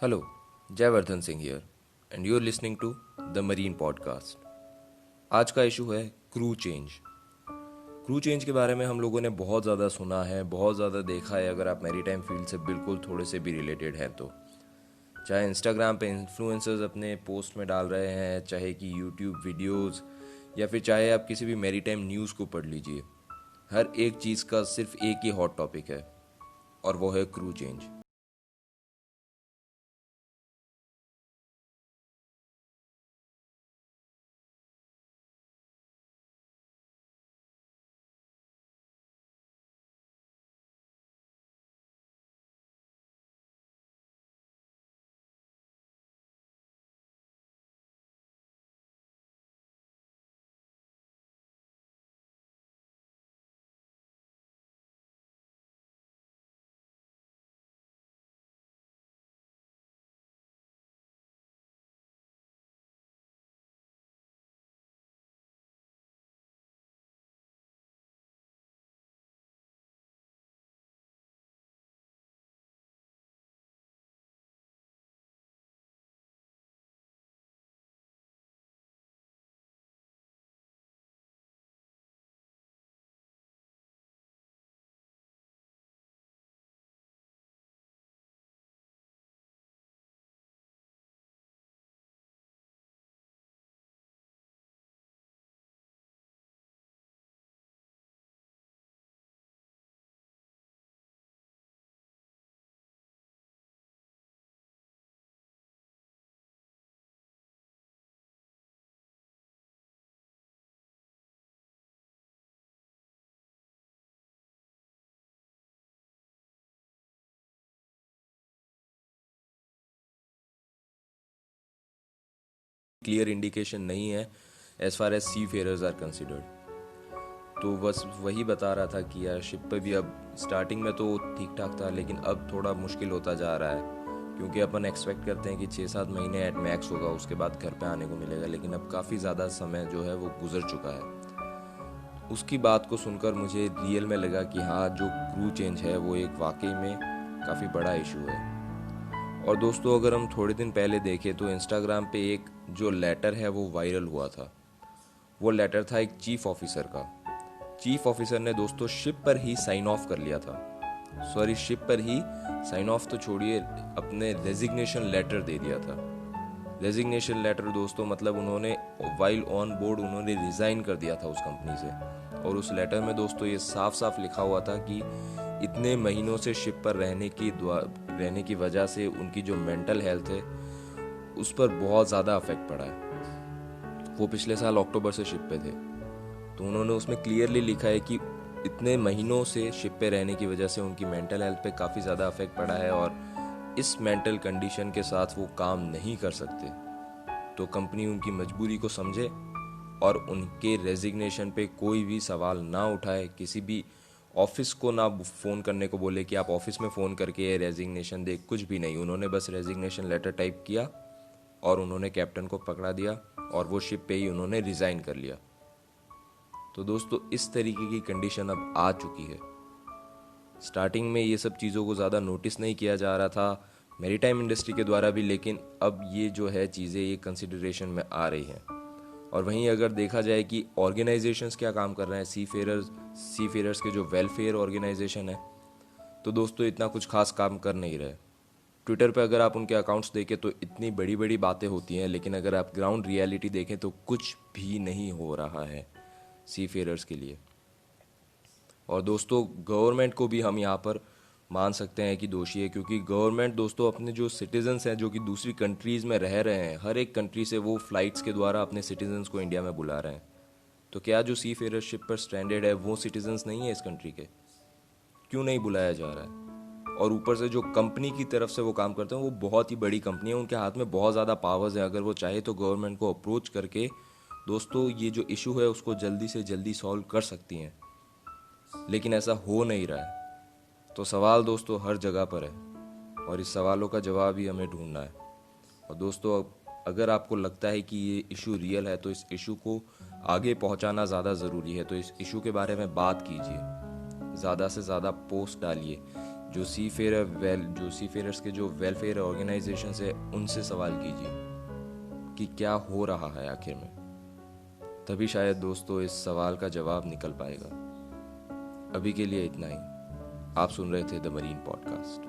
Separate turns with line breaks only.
Hello, Jayvardhan Singh here and you are listening to the marine podcast. आज का issue है crew change. Crew change के बारे में हम लोगों ने बहुत ज़्यादा सुना है, बहुत ज़्यादा देखा है। अगर आप मैरीटाइम फील्ड से बिल्कुल थोड़े से भी रिलेटेड हैं तो चाहे इंस्टाग्राम पे इन्फ्लुएंसर्स अपने पोस्ट में डाल रहे हैं, चाहे कि यूट्यूब वीडियोज़, या फिर चाहे आप किसी भी मैरीटाइम न्यूज़ को पढ़ लीजिए, हर एक चीज़ का सिर्फ एक ही हॉट टॉपिक है और वो है क्रू चेंज। क्लियर इंडिकेशन नहीं है as far as sea farers are considered. तो बस वही बता रहा था कि यार शिप पे भी अब स्टार्टिंग में तो ठीक ठाक था, लेकिन अब थोड़ा मुश्किल होता जा रहा है, क्योंकि अपन एक्सपेक्ट करते हैं कि 6-7 महीने एट मैक्स होगा, उसके बाद घर पे आने को मिलेगा। लेकिन अब काफ़ी ज़्यादा समय जो है वो गुजर चुका है। उसकी बात को सुनकर मुझे रियल में लगा कि हाँ, जो क्रू चेंज है वो एक वाकई में काफ़ी बड़ा इशू है। और दोस्तों, अगर हम थोड़े दिन पहले देखें तो इंस्टाग्राम पे एक जो लेटर है वो वायरल हुआ था। वो लेटर था एक चीफ ऑफिसर का। चीफ ऑफिसर ने दोस्तों शिप पर ही साइन ऑफ कर लिया था। सॉरी, शिप पर ही साइन ऑफ तो छोड़िए, अपने रेजिग्नेशन लेटर दे दिया था। रेजिग्नेशन लेटर दोस्तों मतलब उन्होंने वाइल ऑन बोर्ड उन्होंने रिज़ाइन कर दिया था उस कंपनी से। और उस लेटर में दोस्तों ये साफ साफ लिखा हुआ था कि इतने महीनों से शिप पर रहने की वजह से उनकी जो मेंटल हेल्थ है उस पर बहुत ज़्यादा अफेक्ट पड़ा है। वो पिछले साल अक्टूबर से शिप पे थे, तो उन्होंने उसमें क्लियरली लिखा है कि इतने महीनों से शिप पे रहने की वजह से उनकी मेंटल हेल्थ पे काफ़ी ज़्यादा अफेक्ट पड़ा है और इस मेंटल कंडीशन के साथ वो काम नहीं कर सकते। तो कंपनी उनकी मजबूरी को समझे और उनके रेजिग्नेशन पे कोई भी सवाल ना उठाए, किसी भी ऑफिस को ना फ़ोन करने को बोले कि आप ऑफिस में फ़ोन करके ये रेजिग्नेशन दे, कुछ भी नहीं। उन्होंने बस रेजिग्नेशन लेटर टाइप किया और उन्होंने कैप्टन को पकड़ा दिया और वो शिप पे ही उन्होंने रिज़ाइन कर लिया। तो दोस्तों, इस तरीके की कंडीशन अब आ चुकी है। स्टार्टिंग में ये सब चीज़ों को ज़्यादा नोटिस नहीं किया जा रहा था मैरीटाइम इंडस्ट्री के द्वारा भी, लेकिन अब ये जो है चीज़ें ये कंसिडरेशन में आ रही हैं। और वहीं अगर देखा जाए कि ऑर्गेनाइजेशंस क्या काम कर रहे हैं, सी फेयरर्स के जो वेलफेयर ऑर्गेनाइजेशन है, तो दोस्तों इतना कुछ खास काम कर नहीं रहे। ट्विटर पे अगर आप उनके अकाउंट्स देखें तो इतनी बड़ी बड़ी बातें होती हैं, लेकिन अगर आप ग्राउंड रियलिटी देखें तो कुछ भी नहीं हो रहा है सी फेयरर्स के लिए। और दोस्तों, गवर्नमेंट को भी हम यहाँ पर मान सकते हैं कि दोषी है, क्योंकि गवर्नमेंट दोस्तों अपने जो सिटीजन्स हैं जो कि दूसरी कंट्रीज़ में रह रहे हैं, हर एक कंट्री से वो फ्लाइट्स के द्वारा अपने सिटीजन्स को इंडिया में बुला रहे हैं। तो क्या जो सी फेयरशिप पर स्ट्रैंडेड है वो सिटीजन्स नहीं है इस कंट्री के? क्यों नहीं बुलाया जा रहा है? और ऊपर से जो कंपनी की तरफ से वो काम करते हैं वो बहुत ही बड़ी कंपनी है, उनके हाथ में बहुत ज़्यादा पावर्स हैं। अगर वो चाहे तो गवर्नमेंट को अप्रोच करके दोस्तों ये जो इशू है उसको जल्दी से जल्दी सॉल्व कर सकती हैं, लेकिन ऐसा हो नहीं रहा है। तो सवाल दोस्तों हर जगह पर है और इस सवालों का जवाब ही हमें ढूंढना है। और दोस्तों, अगर आपको लगता है कि ये इशू रियल है तो इस इशू को आगे पहुंचाना ज़्यादा ज़रूरी है। तो इस इशू के बारे में बात कीजिए, ज़्यादा से ज़्यादा पोस्ट डालिए, जो सी फेयरर्स के जो वेलफेयर ऑर्गेनाइजेशन है उनसे सवाल कीजिए कि क्या हो रहा है आखिर में। तभी शायद दोस्तों इस सवाल का जवाब निकल पाएगा। अभी के लिए इतना ही। आप सुन रहे थे द मरीन पॉडकास्ट।